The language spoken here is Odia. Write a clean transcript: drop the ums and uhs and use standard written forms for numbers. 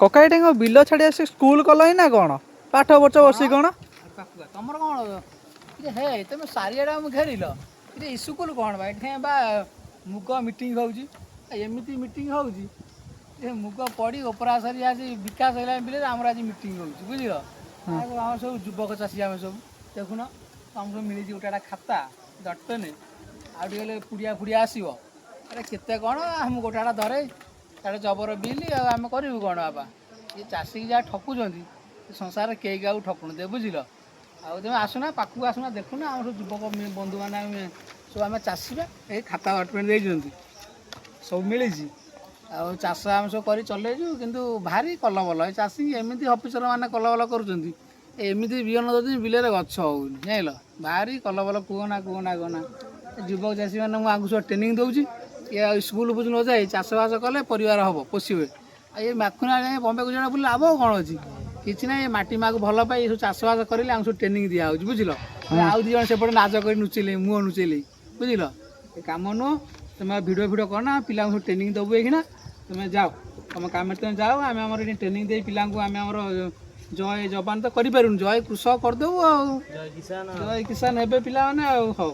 କକା ଏଠି କ'ଣ ବିଲ ଛାଡ଼ି ଆସି ସ୍କୁଲ କଲଣି ନା କ'ଣ ପାଠ ପଢ଼ୁଛ ବସି କ'ଣ? ତମର କ'ଣ ହେ ତମେ ଚାରିଆଡ଼େ ଆମେ ଘେରିଲ ଏଠି ସ୍କୁଲ କ'ଣ ବା ଏଠି ବା ମୁଗ ମିଟିଂ ହେଉଛି ଏମିତି ମିଟିଂ ହେଉଛି ଏ ମୁଗ ପଡ଼ି ଉପରା ସାରି ଆଜି ବିକାଶ ହେଲାଣି ବିଲରେ ଆମର ଆଜି ମିଟିଂ ହେଉଛି ବୁଝିଲ। ଆମର ସବୁ ଯୁବକ ଚାଷୀ ଆମେ ସବୁ ଦେଖୁନ ତମକୁ ସବୁ ମିଳିଛି ଗୋଟେ ଗୋଟେ ଖାତା ଦଟନେ ଆଉ ଟିକେ ହେଲେ ପୁଡ଼ିଆ ଫୁଡ଼ିଆ ଆସିବ ଆରେ କେତେ କ'ଣ ଆମ ଗୋଟେ ଗୋଟେ ଧରେ ତାହେଲେ ଜବର ବିଲ୍ ଆଉ ଆମେ କରିବୁ କ'ଣ ବାପା ଏ ଚାଷୀକି ଯାହା ଠକୁଛନ୍ତି ସେ ସଂସାରରେ କେହି କାହାକୁ ଠକୁନଥିବେ ବୁଝିଲ। ଆଉ ତୁମେ ଆସୁନା ପାଖକୁ ଆସୁନା ଦେଖୁନା ଆମର ସବୁ ଯୁବକ ବନ୍ଧୁମାନେ ଆମେ ସବୁ ଆମେ ଚାଷୀବା ଏଇ ଖାତା ଡକ୍ୟୁମେଣ୍ଟ ଦେଇଛନ୍ତି ସବୁ ମିଳିଛି ଆଉ ଚାଷ ଆମେ ସବୁ କରି ଚଲେଇଛୁ କିନ୍ତୁ ଭାରି କଲବଲ ଏ ଚାଷୀ ଏମିତି ଅଫିସର ମାନେ କଲବଲ କରୁଛନ୍ତି ଏମିତି ବିହନ ଦେଉଛନ୍ତି ବିଲରେ ଗଛ ହେଉନି ଜାଣିଲ ଭାରି କଲବଲ କୁହନା କୁହନା କୁହନା ଯୁବକ ଚାଷୀମାନେ ମୁଁ ଆଗକୁ ସବୁ ଟ୍ରେନିଂ ଦେଉଛି ଇଏ ସ୍କୁଲ ଫୁଲ ନ ଯାଇ ଚାଷବାସ କଲେ ପରିବାର ହେବ ପୋଷିବେ ଆଉ ଏ ମାଖୁନା ଯାଇ ବମ୍ବେ ଗୁଜରାଟ ବୁଲିଲେ ଲାଭ କ'ଣ ଅଛି କିଛି ନାହିଁ ମାଟି ମାକୁ ଭଲ ପାଇ ସବୁ ଚାଷବାସ କରିଲେ ଆମକୁ ସବୁ ଟ୍ରେନିଂ ଦିଆହେଉଛି ବୁଝିଲ। ଆଉ ଦୁଇ ଜଣ ସେପଟେ ନାଜ କରି ନୁଚେଇଲେ ମୁହଁ ନୁଚେଇଲେ ବୁଝିଲ ଏ କାମ ନୁହଁ ତୁମେ ଭିଡ଼ିଓ ଫିଡ଼ିଓ କରନା ପିଲାଙ୍କୁ ସବୁ ଟ୍ରେନିଂ ଦେବୁ ଏଇଖିନା ତୁମେ ଯାଅ ତୁମ କାମରେ ତୁମେ ଯାଅ ଆମେ ଆମର ଏଠି ଟ୍ରେନିଂ ଦେଇ ପିଲାଙ୍କୁ ଆମେ ଆମର ଜୟ ଯବାନ ତ କରିପାରୁନି ଜୟ କୃଷକ କରିଦେବୁ ଆଉ ଜୟ କିଷାନ ହେବେ ପିଲାମାନେ ଆଉ ହଉ।